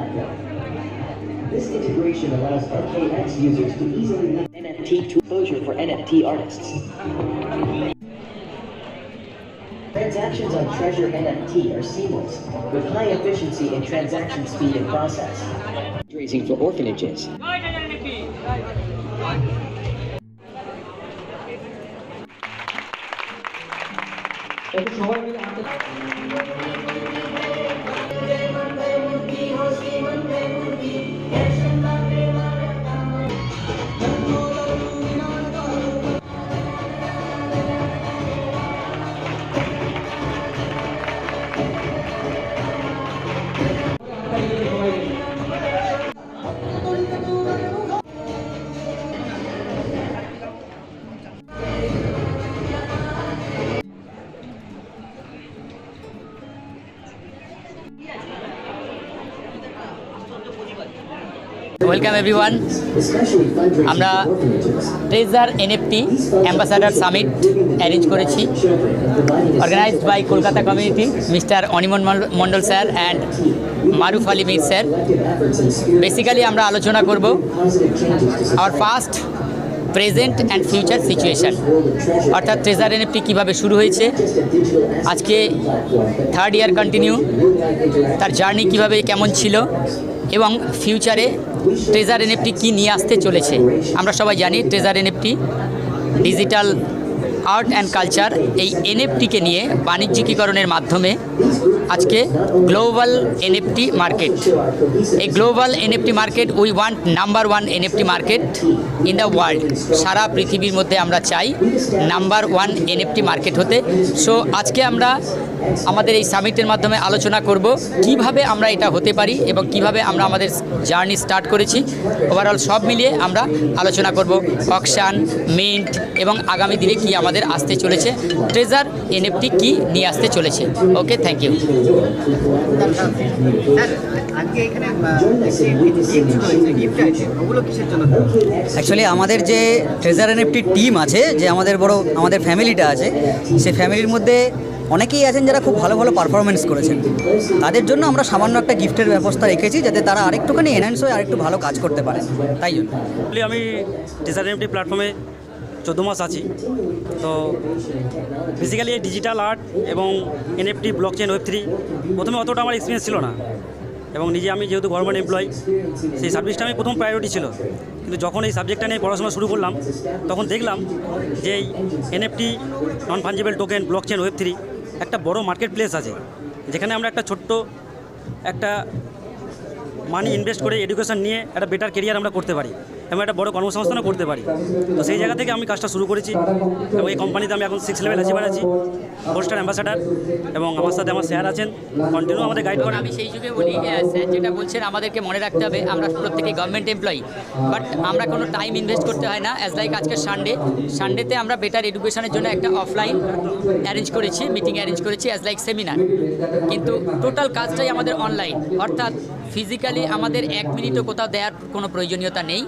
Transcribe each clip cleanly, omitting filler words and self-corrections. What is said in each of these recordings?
platform. This integration allows RKX users to easily link NFT to exposure for NFT artists. Transactions on Treasure NFT are seamless, with high efficiency in transaction speed and process. Raising for orphanages. Welcome everyone. আমরা treasure NFT ambassador summit arrange করেছি, organised by Kolkata community, mister Animan Mondal sir and Maruf Ali Mir sir. Basically আমরা আলোচনা করব our past, present and future situation, অর্থাৎ treasure NFT কীভাবে শুরু হয়েছে, আজকে 3rd ইয়ার কন্টিনিউ, তার জার্নি কীভাবে কেমন ছিল, এবং ফিউচারে ট্রেজার এনএফটি কী নিয়ে আসতে চলেছে। আমরা সবাই জানি treasure NFT digital art and culture, এই এনএফটিকে নিয়ে বাণিজ্যিকীকরণের মাধ্যমে আজকে গ্লোবাল এনএফটি মার্কেট, এই global NFT market we want number 1 NFT market in the world. সারা পৃথিবীর মধ্যে আমরা চাই নাম্বার 1 এনএফটি মার্কেট হতে। সো আজকে আমরা আমাদের এই সামিটের মাধ্যমে আলোচনা করব কিভাবে আমরা এটা হতে পারি এবং কিভাবে আমরা আমাদের জার্নি স্টার্ট করেছি। ওভারঅল সব মিলিয়ে আমরা আলোচনা করব অকশন, মিন্ট এবং আগামী দিনে কি আমাদের আসতে চলেছে, ট্রেজার এনএফটি কি নিয়ে আসতে চলেছে। ওকে, থ্যাংক ইউ। অ্যাকচুয়ালি আমাদের যে ট্রেজার এনএফটি টিম আছে, যে আমাদের ফ্যামিলিটা আছে, সেই ফ্যামিলির মধ্যে অনেকেই আছেন যারা খুব ভালো ভালো পারফরমেন্স করেছেন। তাদের জন্য আমরা সামান্য একটা গিফটের ব্যবস্থা রেখেছি, যাতে তারা আরেকটুখানি এনহ্যান্স হয়ে আরেকটু ভালো কাজ করতে পারে। তাই জন্য আমি ট্রেজার এনএফটি প্ল্যাটফর্মে 14 মাস আছি। তো বেসিক্যালি এই ডিজিটাল আর্ট এবং এনএফটি, ব্লকচেন, ওয়েব3 প্রথমে অতটা আমার এক্সপিরিয়েন্স ছিল না, এবং আমি যেহেতু গভর্নমেন্ট এমপ্লয়ি, সেই সার্ভিসটা আমি প্রথম প্রায়োরিটি ছিল। কিন্তু যখন এই সাবজেক্টটা নিয়ে পড়াশোনা শুরু করলাম, তখন দেখলাম যে এই NFT, non fungible token, blockchain, ওয়েব3 একটা বড় মার্কেট প্লেস আছে, যেখানে আমরা একটা ছোট্ট একটা মানি ইনভেস্ট করে এডুকেশন নিয়ে একটা বেটার কেরিয়ার আমরা করতে পারি এবং একটা বড় কর্মসংস্থানও করতে পারি। তো সেই জায়গা থেকে আমি কাজটা শুরু করেছি, এবং এই কোম্পানিতে আমি এখন 6 লেভেল অ্যাচিভার আছি, 4-স্টার অ্যাম্বাসাডার, এবং আমার সাথে আমার স্যার আছেন, কন্টিনিউ আমাদের গাইড করেন। আমি সেই যুগে বলি, স্যার যেটা বলছেন আমাদেরকে মনে রাখতে হবে, আমরা প্রত্যেকে গভর্নমেন্ট এমপ্লয়ি, বাট আমরা কোনো টাইম ইনভেস্ট করতে হয় না। অ্যাজ লাইক আজকে সানডেতে আমরা বেটার এডুকেশনের জন্য একটা অফলাইন অ্যারেঞ্জ করেছি, মিটিং অ্যারেঞ্জ করেছি অ্যাজ লাইক সেমিনার, কিন্তু টোটাল কাজটাই আমাদের অনলাইন, অর্থাৎ ফিজিক্যালি আমাদের 1 মিনিটও কোথাও দেওয়ার কোনো প্রয়োজনীয়তা নেই।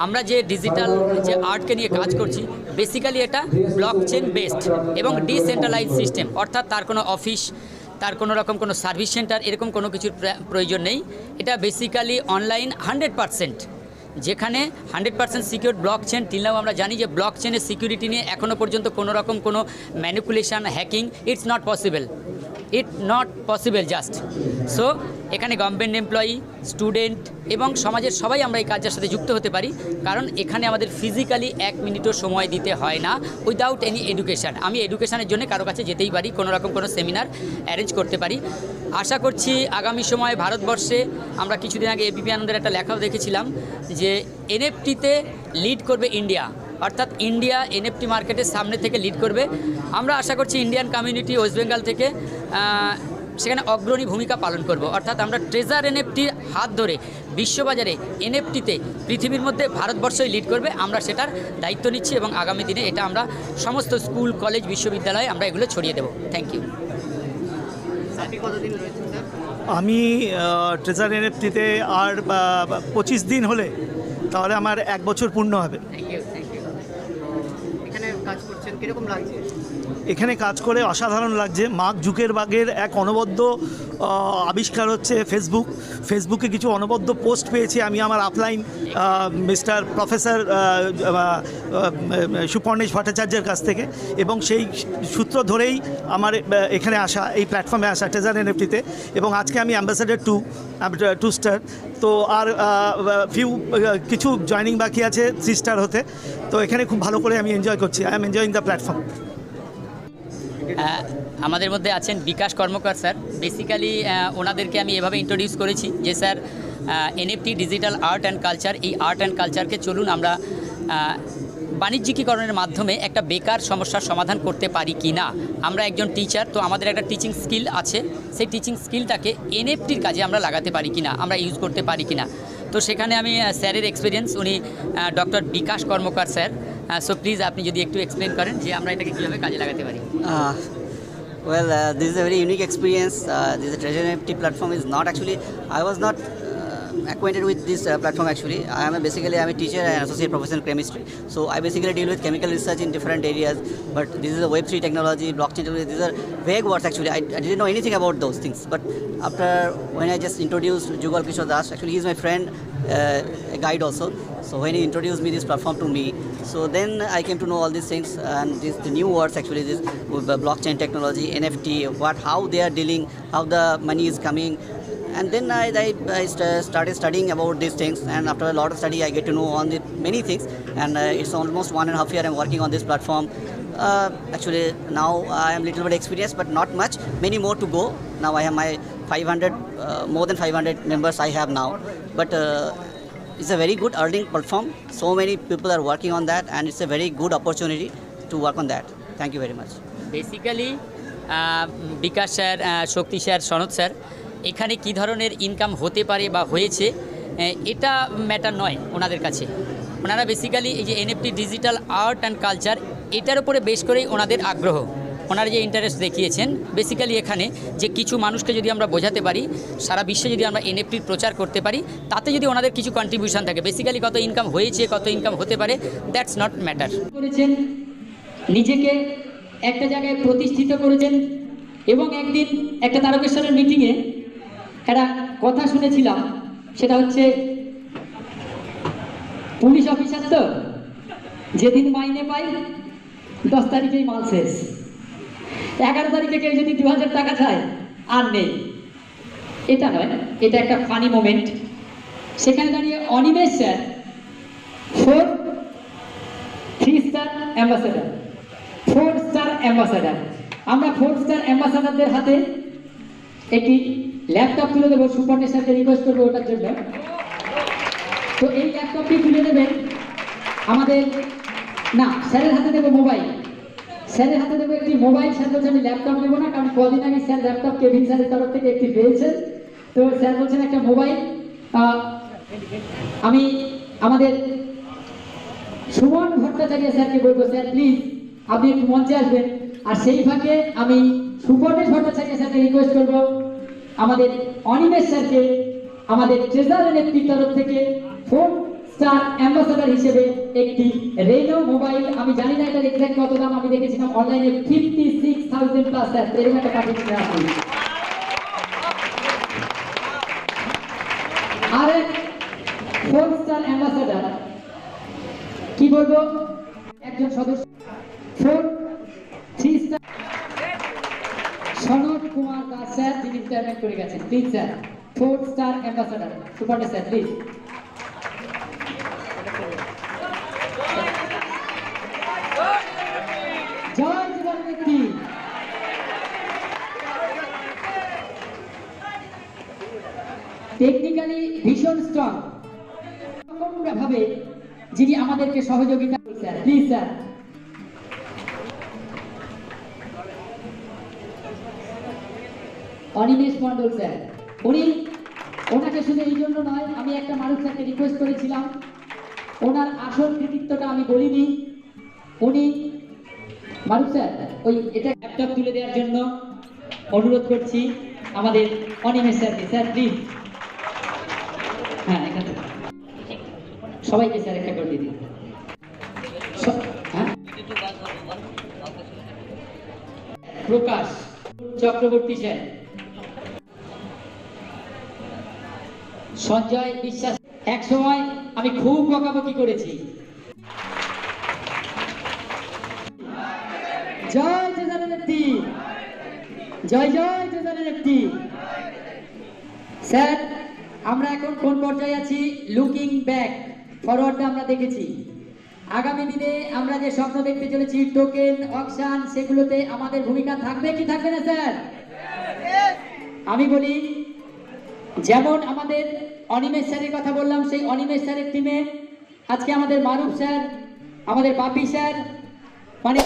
আমরা যে ডিজিটাল যে আর্টকে নিয়ে কাজ করছি, বেসিক্যালি এটা ব্লকচেন বেসড এবং ডিসেন্ট্রালাইজ সিস্টেম, অর্থাৎ তার কোনো অফিস, তার কোনো রকম কোনো সার্ভিস সেন্টার, এরকম কোনো কিছুর প্রয়োজন নেই। এটা বেসিক্যালি অনলাইন 100%, যেখানে 100% সিকিউর ব্লকচেন। টিলনাও আমরা জানি যে ব্লকচেনের সিকিউরিটি নিয়ে এখনও পর্যন্ত কোনো রকম কোনো manipulation, hacking, it's not possible just. So এখানে গভর্নমেন্ট এমপ্লয়ি, স্টুডেন্ট এবং সমাজের সবাই আমরা এই কাজের সাথে যুক্ত হতে পারি, কারণ এখানে আমাদের ফিজিক্যালি 1 মিনিটও সময় দিতে হয় না উইদাউট এনি এডুকেশান। আমি এডুকেশানের জন্য কারো কাছে যেতেই পারি, কোনো রকম কোনো সেমিনার অ্যারেঞ্জ করতে পারি। আশা করছি আগামী সময়ে ভারতবর্ষে, আমরা কিছুদিন আগে এবিপি আনন্দের একটা লেখাও দেখেছিলাম যে এনএফটিতে লিড করবে ইন্ডিয়া, অর্থাৎ ইন্ডিয়া এনএফটি মার্কেটের সামনে থেকে লিড করবে। আমরা আশা করছি ইন্ডিয়ান কমিউনিটি ওয়েস্ট বেঙ্গল থেকে সেখানে অগ্রণী ভূমিকা পালন করব, অর্থাৎ আমরা ট্রেজার এনএফটির হাত ধরে বিশ্ববাজারে এনএফটিতে পৃথিবীর মধ্যে ভারতবর্ষই লিড করবে। আমরা সেটার দায়িত্ব নিচ্ছি এবং আগামী দিনে এটা আমরা সমস্ত স্কুল, কলেজ, বিশ্ববিদ্যালয়ে আমরা এগুলো ছড়িয়ে দেবো। Thank you. আমি ট্রেজার এনএফটিতে আর 25 দিন হলে তাহলে আমার 1 বছর পূর্ণ হবে। Thank you. এখানে কাজ করছেন, কীরকম লাগছে? এখানে কাজ করে অসাধারণ লাগছে। মার্ক জুকারবার্গের এক অনবদ্য আবিষ্কার হচ্ছে ফেসবুকে কিছু অনবদ্য পোস্ট পেয়েছি আমি আমার আপলাইন মিস্টার প্রফেসর সুপর্ণেশ ভট্টাচার্যের কাছ থেকে, এবং সেই সূত্র ধরেই আমার এখানে আসা, এই প্ল্যাটফর্মে আসা ট্রেজার এনএফটিতে। এবং আজকে আমি অ্যাম্বাসেডর 2 স্টার, তো আর কিছু জয়েনিং বাকি আছে 3 স্টার হতে। তো এখানে খুব ভালো করে আমি এনজয় করছি। I am enjoying the platform. আমাদের মধ্যে আছেন বিকাশ কর্মকার স্যার। বেসিক্যালি ওনাদেরকে আমি এভাবে ইন্ট্রোডিউস করেছি যে sir NFT digital art and culture, এই আর্ট অ্যান্ড কালচারকে চলুন আমরা বাণিজ্যিকীকরণের মাধ্যমে একটা বেকার সমস্যার সমাধান করতে পারি কি না। আমরা একজন টিচার, তো আমাদের একটা টিচিং স্কিল আছে, সেই টিচিং স্কিলটাকে এনএফটির কাজে আমরা লাগাতে পারি কি না, আমরা ইউজ করতে পারি কি না। তো সেখানে আমি স্যারের এক্সপিরিয়েন্স, উনি doctor Bikash Karmakar sir. So please আপনি যদি একটু এক্সপ্লেন করেন যে আমরা এটাকে কীভাবে কাজে লাগাতে পারি। Well, this is a very unique experience. This Treasure NFT platform is not actually, I was not acquainted with this platform actually. Basically I'm a teacher and associate professor in chemistry. So I basically deal with chemical research in different areas, but this is a Web3 technology, blockchain technology. These are vague words actually. I didn't know anything about those things. But after when I just introduced Jugal Kishore Das, actually he's my friend, a guide also. So when he introduced me this platform to me, so then I came to know all these things and the new words actually, this with the blockchain technology, NFT, how they are dealing, how the money is coming. And then I started studying about these things, and after a lot of study I get to know on many things, and it's almost 1.5 years I'm working on this platform. Actually now I am little bit experienced, but not much, many more to go. Now I have my 500, more than 500 members I have now, but it's a very good earning platform. So many people are working on that, and it's a very good opportunity to work on that. Thank you very much. Basically Bikash sir, Shakti sir, Sanad sir, এখানে কী ধরনের income হতে পারে বা হয়েছে এটা matter নয় ওনাদের কাছে। ওনারা বেসিক্যালি এই যে NFT digital art and culture, এটার উপরে বেশ করেই ওনাদের আগ্রহ, ওনারা যে ইন্টারেস্ট দেখিয়েছেন। বেসিক্যালি এখানে যে কিছু মানুষকে যদি আমরা বোঝাতে পারি, সারা বিশ্বে যদি আমরা এনএফটির প্রচার করতে পারি, তাতে যদি ওনাদের কিছু কন্ট্রিবিউশন থাকে, বেসিক্যালি কত ইনকাম হয়েছে, কত ইনকাম হতে পারে, দ্যাটস নট ম্যাটার। করেছেন, নিজেকে একটা জায়গায় প্রতিষ্ঠিত করেছেন। এবং একদিন একটা তারকেশ্বরের মিটিংয়ে একটা কথা শুনেছিলাম, সেটা হচ্ছে পুলিশ অফিসার তো যেদিন মাইনে পাই 10 তারিখেই মাল শেষ, 11 তারিখে কেউ যদি 2000 টাকা চায় আর নেই। এটা নয়, এটা একটা ফানি মোমেন্ট। সেখানে দাঁড়িয়ে Animesh sir 3 star ambassador, 4 star ambassador. আমরা 4 স্টার অ্যাম্বাসেডারদের হাতে একটি ল্যাপটপ তুলে দেবো, সুপর্ণের সাথে রিকোয়েস্ট করবো ওটার জন্য। তো এই ল্যাপটপটি তুলে দেবেন আমাদের, না স্যারের হাতে দেবো মোবাইল, স্যারের হাতে দেবো একটি মোবাইল। স্যার বলছে আমি ল্যাপটপ নেবো না, কারণ কদিন আগে স্যার ল্যাপটপ কেভিন স্যারের তরফ থেকে একটি পেয়েছেন। তো স্যার বলছেন একটা মোবাইল। আমি আমাদের সুমন ভট্টাচার্য স্যারকে বলবো, স্যার প্লিজ আপনি একটু মঞ্চে আসবেন। আর সেই ফাঁকে আমি সুপর্ণেশ ভট্টাচার্য স্যারকে রিকোয়েস্ট করবো আমাদের অনিমেষ স্যারকে আমাদের ট্রেজার এনএফটির তরফ থেকে 4 স্টার অ্যাম্বাসেডর হিসেবে একটি রেনো মোবাইল, আমি জানি না এটার এক্সাক্ট কত দাম, আমি দেখেছিলাম অনলাইনে 56,000 প্লাস স্যার, এরকম একটা পাঠিয়েছিলেন আপনি। আর 4 স্টার অ্যাম্বাসেডর কি বলবো, একজন সদস্য 3 স্টার সনদ কুমার দাস স্যার, যিনি রিটায়ারমেন্ট করে গেছেন। প্লিজ স্যার 4 স্টার অ্যাম্বাসেডর সুপারটেন স্যার প্লিজ। জয় জীবন ব্যক্তি। টেকনিক্যালি ভীষণ স্ট্রং ভাবে যিনি আমাদেরকে সহযোগিতা sir please sir. Animesh Mondal sir, ওনাকে শুধু এই জন্য নয়, আমি একটা মানুষ স্যারকে রিকোয়েস্ট করেছিলাম, ওনার আসল কৃতিত্বটা আমি বলিনি। উনি মানুষ স্যার ওই এটা ল্যাপটপ তুলে দেওয়ার জন্য অনুরোধ করছি আমাদের অনিমেষ স্যারকে। স্যার প্লিজ, হ্যাঁ এখানে সবাইকে স্যার একটা করে দিন। হ্যাঁ প্রকাশ চক্রবর্তী স্যার, সঞ্জয় বিশ্বাস। এক সময় আমি খুব বকাবকি করেছি। জয় ট্রেজারার এফটি, জয় জয় ট্রেজারার এফটি। স্যার, আমরা এখন কোন পর্যায়ে আছি? লুকিং ব্যাক, ফরওয়ার্ডটা আমরা দেখেছি। আগামী দিনে আমরা যে স্বপ্ন দেখতে চলেছি, টোকেন অকশন, সেগুলোতে আমাদের ভূমিকা থাকবে কি থাকবে না স্যার? আমি বলি, যেমন আমাদের অনিমেষ স্যারের কথা বললাম, সেই অনিমেষ স্যারের টিমে আজকে আমাদের মারুফ স্যার, আমাদের বাপি স্যার, মানে